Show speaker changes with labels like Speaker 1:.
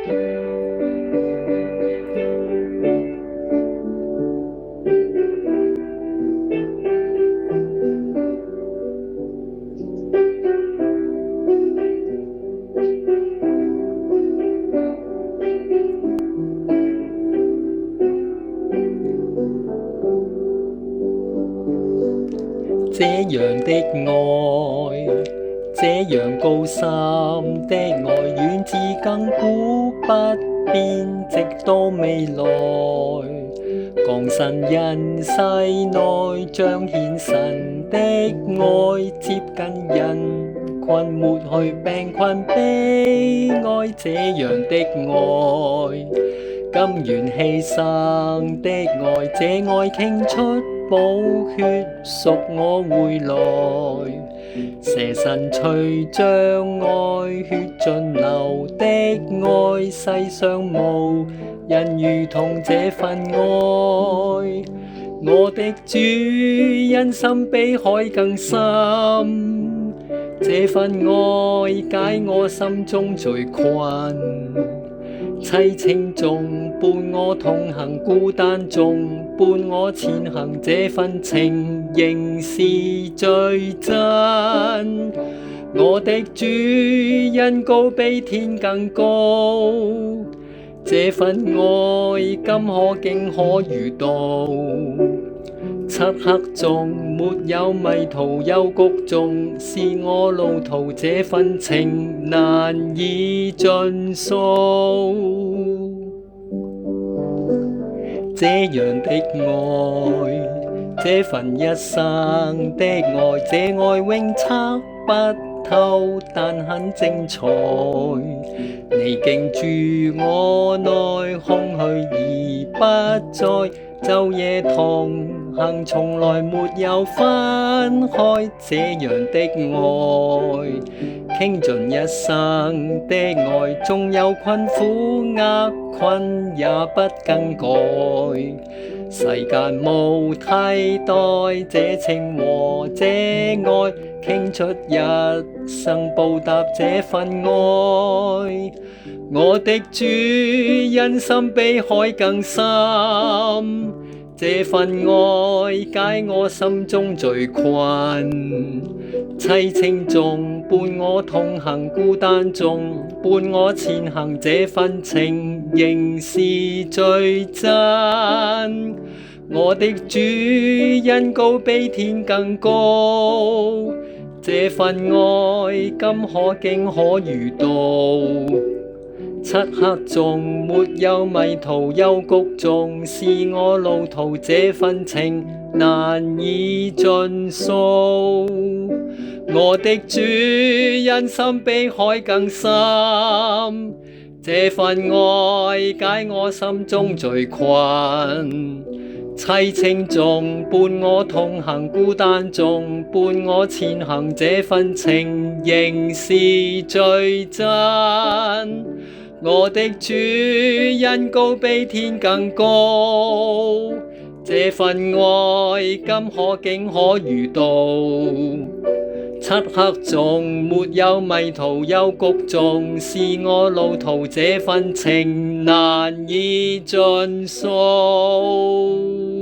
Speaker 1: 這樣的愛，這樣高深的愛，遠至亙古不變，直到未來。降生人世內，彰顯神的愛，接近人群，抹去病困悲哀。這樣的愛，甘願犧牲的愛，這愛傾出寶血，贖我回來。捨身隨像愛，血盡流的愛，世上無人如同這份愛。我的主恩深比海更深，這份愛解我心中罪困。凄清中伴我同行，孤單中伴我前行，這份情仍是最真。我的主恩高比天更高，這份愛今可竟可如道。漆黑中沒有迷途，幽谷中是我路途，這份情難以盡數。這樣的愛，這份一生的愛，這愛永測不透，但很精彩。你竟住我內，空虛而不再，晝夜同行，從來沒有分開。這樣的愛，傾盡一生的愛，縱有困苦厄困也不更改。世間無替代這情和這愛，傾出一生報答這份愛。我的主恩深比海更深，這份愛解我心中罪困。凄清中伴我同行，孤單中伴我前行，這份情仍是最真。我的主恩高比天更高，這份愛今可竟可如道。漆黑中沒有迷途，幽谷中是我路途，這份情難以盡數。我的主恩深比海更深，這份愛解我心中罪困。凄清中伴我同行，孤單中伴我前行，這份情仍是最真。我的主恩高比天更高，這份愛今可竟可如道。漆黑中沒有迷途，幽谷中是我路途，這份情難以盡數。